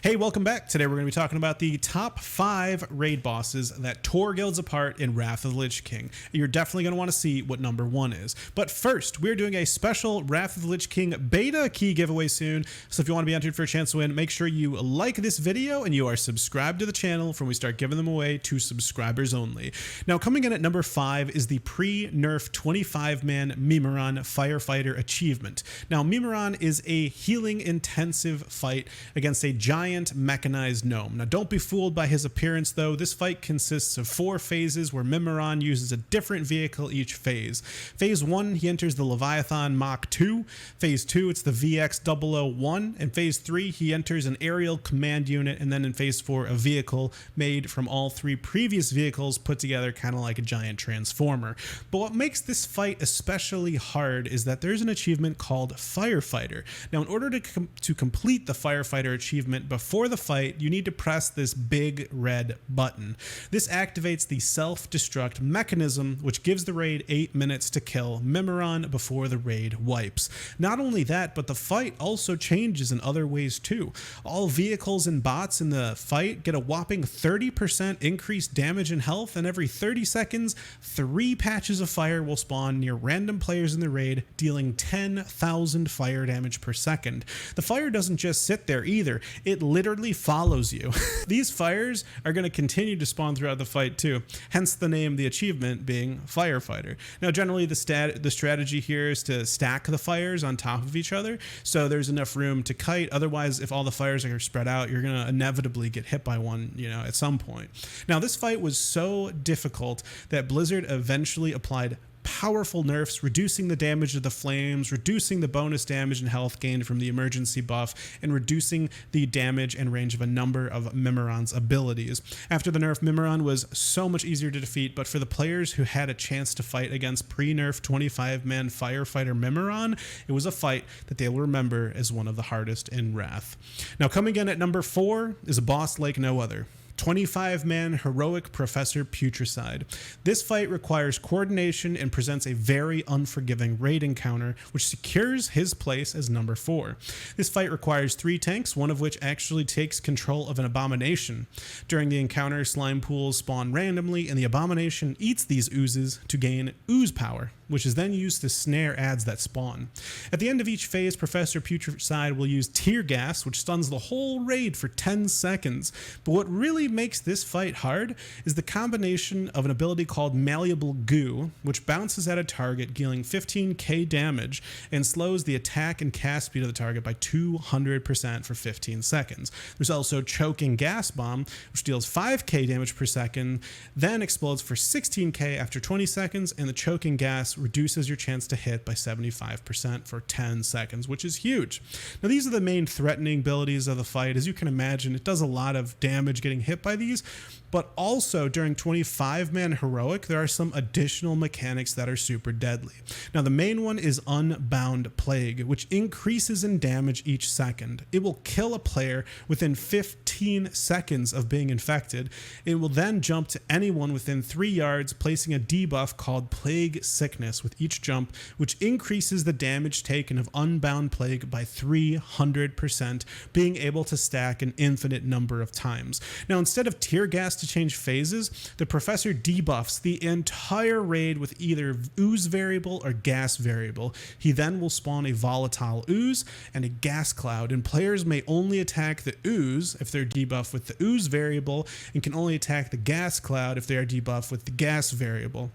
Hey, welcome back. Today we're going to be talking about the top 5 raid bosses that tore guilds apart in Wrath of the Lich King. You're definitely going to want to see what number 1 is. But first, we're doing a special Wrath of the Lich King beta key giveaway soon. So if you want to be entered for a chance to win, make sure you like this video and you are subscribed to the channel for when we start giving them away to subscribers only. Now, coming in at number 5 is the pre-nerf 25-man Mimiron Firefighter achievement. Now, Mimiron is a healing intensive fight against a giant mechanized gnome. Now, don't be fooled by his appearance though. This fight consists of 4 phases where Mimiron uses a different vehicle each phase. Phase 1, he enters the Leviathan MK II. Phase 2, it's the VX001. And phase 3, he enters an aerial command unit. And then in phase 4, a vehicle made from all 3 previous vehicles put together, kind of like a giant transformer. But what makes this fight especially hard is that there's an achievement called Firefighter. Now, in order to complete the Firefighter achievement before the fight, you need to press this big red button. This activates the self-destruct mechanism, which gives the raid 8 minutes to kill Mimiron before the raid wipes. Not only that, but the fight also changes in other ways too. All vehicles and bots in the fight get a whopping 30% increased damage and health, and every 30 seconds, 3 patches of fire will spawn near random players in the raid, dealing 10,000 fire damage per second. The fire doesn't just sit there either. It literally follows you. These fires are going to continue to spawn throughout the fight too, hence the name, the achievement being Firefighter. Now, generally the strategy here is to stack the fires on top of each other so there's enough room to kite. Otherwise, if all the fires are spread out, you're going to inevitably get hit by one, at some point. Now, this fight was so difficult that Blizzard eventually applied powerful nerfs, reducing the damage of the flames, reducing the bonus damage and health gained from the emergency buff, and reducing the damage and range of a number of Mimiron's abilities. After the nerf, Mimiron was so much easier to defeat, but for the players who had a chance to fight against pre-nerf 25-man Firefighter Mimiron, it was a fight that they'll remember as one of the hardest in Wrath. Now, coming in at number 4 is a boss like no other. 25-man heroic Professor Putricide. This fight requires coordination and presents a very unforgiving raid encounter, which secures his place as number 4. This fight requires 3 tanks, one of which actually takes control of an abomination. During the encounter, slime pools spawn randomly, and the abomination eats these oozes to gain ooze power, which is then used to snare adds that spawn. At the end of each phase, Professor Putricide will use tear gas, which stuns the whole raid for 10 seconds. But what really makes this fight hard is the combination of an ability called Malleable Goo, which bounces at a target, dealing 15k damage, and slows the attack and cast speed of the target by 200% for 15 seconds. There's also Choking Gas Bomb, which deals 5k damage per second, then explodes for 16k after 20 seconds, and the choking gas reduces your chance to hit by 75% for 10 seconds, which is huge. Now, these are the main threatening abilities of the fight. As you can imagine, it does a lot of damage getting hit by these, but also during 25-man heroic, there are some additional mechanics that are super deadly. Now, the main one is Unbound Plague, which increases in damage each second. It will kill a player within 15 seconds of being infected. It will then jump to anyone within 3 yards, placing a debuff called Plague Sickness with each jump, which increases the damage taken of Unbound Plague by 300%, being able to stack an infinite number of times. Now, instead of tear gas to change phases, the Professor debuffs the entire raid with either ooze variable or gas variable. He then will spawn a volatile ooze and a gas cloud, and players may only attack the ooze if they're debuffed with the ooze variable, and can only attack the gas cloud if they are debuffed with the gas variable.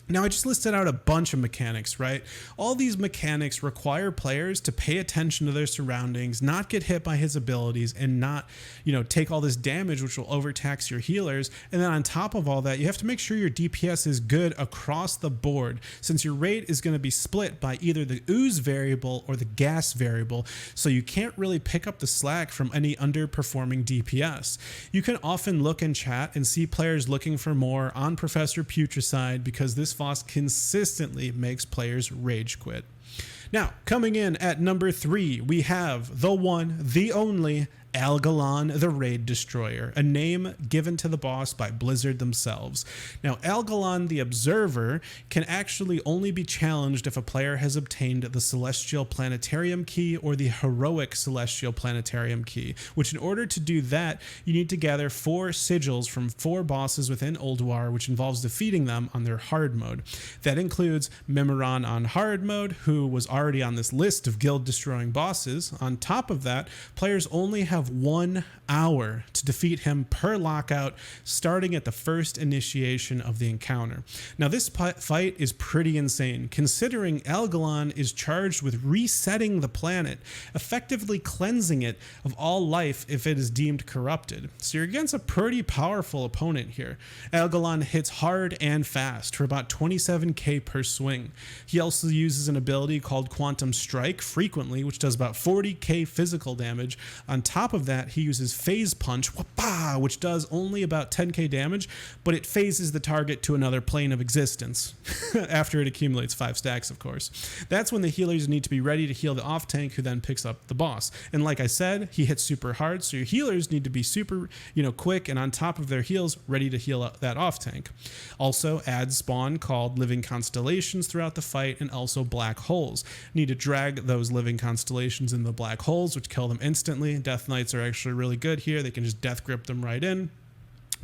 Now, I just listed out a bunch of mechanics, right? All these mechanics require players to pay attention to their surroundings, not get hit by his abilities, and not, take all this damage, which will overtax your healers. And then on top of all that, you have to make sure your DPS is good across the board, since your raid is going to be split by either the ooze variable or the gas variable, so you can't really pick up the slack from any underperforming DPS. You can often look in chat and see players looking for more on Professor Putricide because this boss consistently makes players rage quit. Now, coming in at number 3, we have the one, the only Algalon the Raid Destroyer, a name given to the boss by Blizzard themselves. Now, Algalon the Observer can actually only be challenged if a player has obtained the Celestial Planetarium Key or the Heroic Celestial Planetarium Key, which in order to do that, you need to gather 4 sigils from 4 bosses within Ulduar, which involves defeating them on their hard mode. That includes Mimiron on hard mode, who was already on this list of guild-destroying bosses. On top of that, players only have 1 hour to defeat him per lockout, starting at the first initiation of the encounter. Now, this fight is pretty insane, considering Algalon is charged with resetting the planet, effectively cleansing it of all life if it is deemed corrupted. So you're against a pretty powerful opponent here. Algalon hits hard and fast for about 27k per swing. He also uses an ability called Quantum Strike frequently, which does about 40k physical damage. On top of that, he uses Phase Punch, which does only about 10k damage, but it phases the target to another plane of existence after it accumulates 5 stacks, of course. That's when the healers need to be ready to heal the off tank, who then picks up the boss. And like I said, he hits super hard, so your healers need to be super, quick and on top of their heals, ready to heal that off tank. Also, adds spawn called Living Constellations throughout the fight, and also black holes. Need to drag those living constellations in the black holes, which kill them instantly. Death Knights are actually really good here. They can just death grip them right in.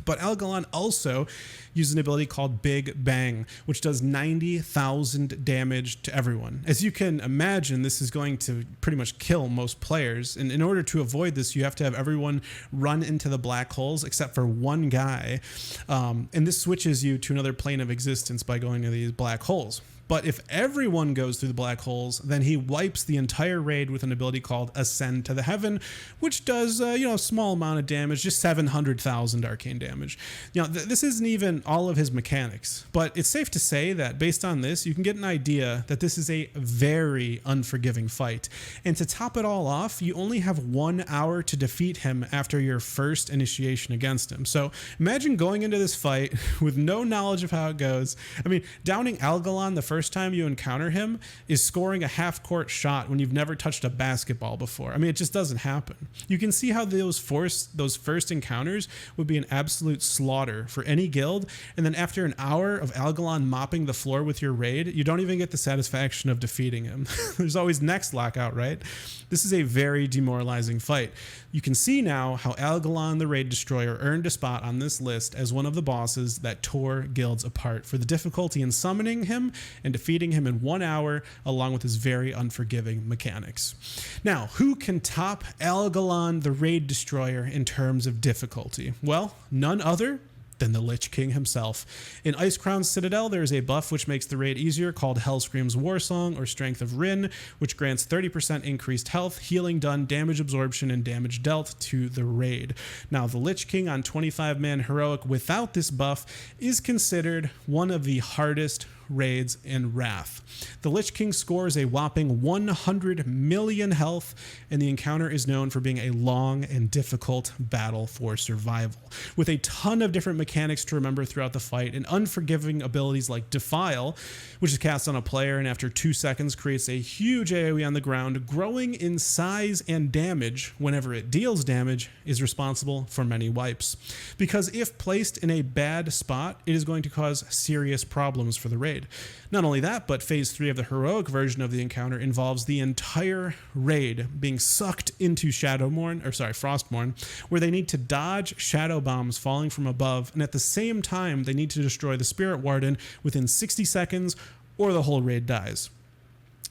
But Algalon also uses an ability called Big Bang, which does 90,000 damage to everyone. As you can imagine, this is going to pretty much kill most players. And in order to avoid this, you have to have everyone run into the black holes except for one guy. And this switches you to another plane of existence by going to these black holes. But if everyone goes through the black holes, then he wipes the entire raid with an ability called Ascend to the Heaven, which does, a small amount of damage, just 700,000 arcane damage. This isn't even all of his mechanics, but it's safe to say that based on this, you can get an idea that this is a very unforgiving fight. And to top it all off, you only have 1 hour to defeat him after your first initiation against him. So imagine going into this fight with no knowledge of how it goes. I mean, downing Algalon the first time you encounter him is scoring a half-court shot when you've never touched a basketball before. I mean, it just doesn't happen. You can see how those first encounters would be an absolute slaughter for any guild, and then after an hour of Algalon mopping the floor with your raid, you don't even get the satisfaction of defeating him. There's always next lockout, right? This is a very demoralizing fight. You can see now how Algalon the Raid Destroyer earned a spot on this list as one of the bosses that tore guilds apart for the difficulty in summoning him and defeating him in 1 hour, along with his very unforgiving mechanics. Now, who can top Algalon the Raid Destroyer in terms of difficulty? Well, none other than the Lich King himself. In Icecrown's Citadel, there is a buff which makes the raid easier called Hellscream's Warsong or Strength of Rin, which grants 30% increased health, healing done, damage absorption, and damage dealt to the raid. Now, the Lich King on 25-man Heroic without this buff is considered one of the hardest raids in Wrath. The Lich King scores a whopping 100 million health, and the encounter is known for being a long and difficult battle for survival. With a ton of different mechanics to remember throughout the fight, and unforgiving abilities like Defile, which is cast on a player and after 2 seconds creates a huge AoE on the ground, growing in size and damage whenever it deals damage, is responsible for many wipes. Because if placed in a bad spot, it is going to cause serious problems for the raid. Not only that, but phase 3 of the heroic version of the encounter involves the entire raid being sucked into Frostmourne, where they need to dodge shadow bombs falling from above, and at the same time they need to destroy the Spirit Warden within 60 seconds or the whole raid dies.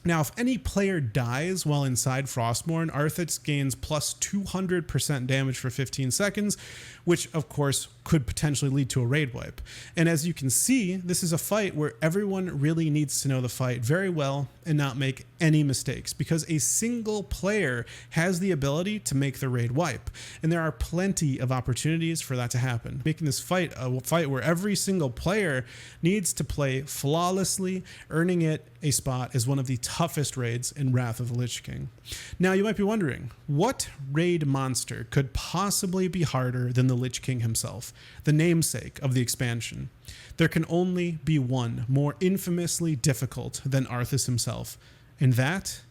Now, if any player dies while inside Frostmourne, Arthas gains plus 200% damage for 15 seconds, which of course could potentially lead to a raid wipe. And as you can see, this is a fight where everyone really needs to know the fight very well and not make any mistakes, because a single player has the ability to make the raid wipe. And there are plenty of opportunities for that to happen, making this fight a fight where every single player needs to play flawlessly, earning it a spot as one of the toughest raids in Wrath of the Lich King. Now, you might be wondering, what raid monster could possibly be harder than the Lich King himself, the namesake of the expansion? There can only be one more infamously difficult than Arthas himself, and that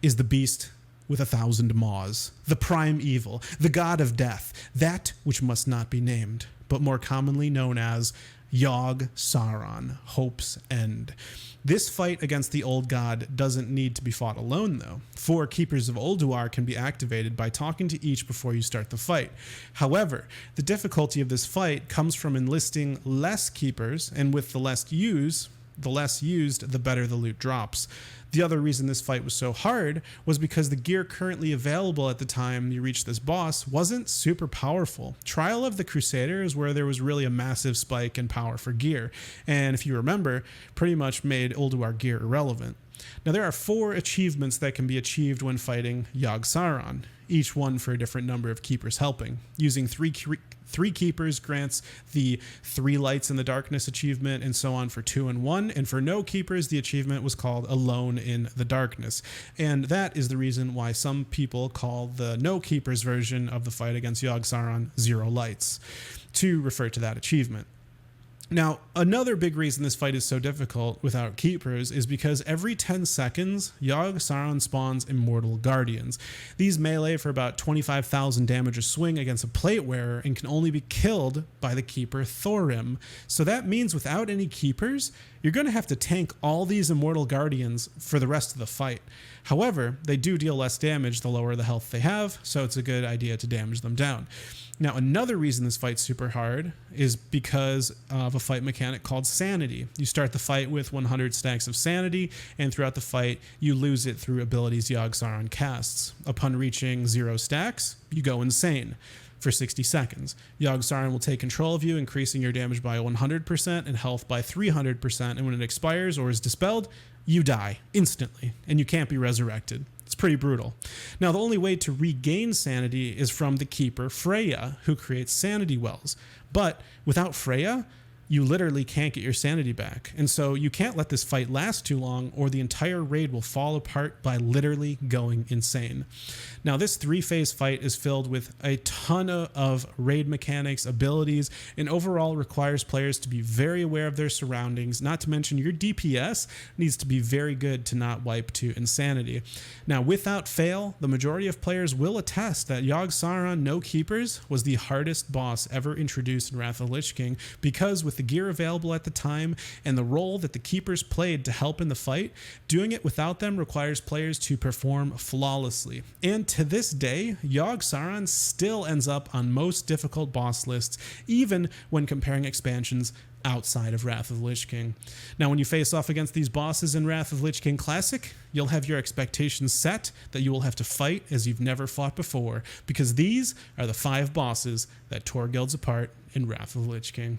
is the beast with 1,000 maws, the prime evil, the god of death, that which must not be named, but more commonly known as Yogsaron, Hope's End. This fight against the old god doesn't need to be fought alone though. 4 Keepers of Ulduar can be activated by talking to each before you start the fight. However, the difficulty of this fight comes from enlisting less keepers, and with the less used, the better the loot drops. The other reason this fight was so hard was because the gear currently available at the time you reached this boss wasn't super powerful. Trial of the Crusader is where there was really a massive spike in power for gear, and if you remember, pretty much made Ulduar gear irrelevant. Now there are 4 achievements that can be achieved when fighting Yogsaron, each one for a different number of keepers helping. Using 3 keepers grants the 3 lights in the darkness achievement, and so on for 2 and 1, and for no keepers the achievement was called Alone in the Darkness, and that is the reason why some people call the no keepers version of the fight against Yogsaron 0 lights, to refer to that achievement. Now, another big reason this fight is so difficult without keepers is because every 10 seconds, Yogsaron spawns Immortal Guardians. These melee for about 25,000 damage a swing against a plate wearer and can only be killed by the keeper Thorim. So that means without any keepers, you're going to have to tank all these Immortal Guardians for the rest of the fight. However, they do deal less damage the lower the health they have, so it's a good idea to damage them down. Now, another reason this fight's super hard is because of a fight mechanic called Sanity. You start the fight with 100 stacks of Sanity, and throughout the fight, you lose it through abilities Yogsaron casts. Upon reaching 0 stacks, you go insane for 60 seconds. Yogsaron will take control of you, increasing your damage by 100% and health by 300%, and when it expires or is dispelled, you die instantly, and you can't be resurrected. It's pretty brutal. Now, the only way to regain sanity is from the keeper Freya, who creates sanity wells. But without Freya, you literally can't get your sanity back. And so you can't let this fight last too long, or the entire raid will fall apart by literally going insane. Now, this 3-phase fight is filled with a ton of raid mechanics, abilities, and overall requires players to be very aware of their surroundings, not to mention your DPS needs to be very good to not wipe to insanity. Now, without fail, the majority of players will attest that Yogsaron No Keepers was the hardest boss ever introduced in Wrath of the Lich King, because with the gear available at the time and the role that the keepers played to help in the fight, doing it without them requires players to perform flawlessly. And to this day, Yogsaron still ends up on most difficult boss lists, even when comparing expansions outside of Wrath of the Lich King. Now, when you face off against these bosses in Wrath of the Lich King Classic, you'll have your expectations set that you will have to fight as you've never fought before, because these are the 5 bosses that tore guilds apart in Wrath of the Lich King.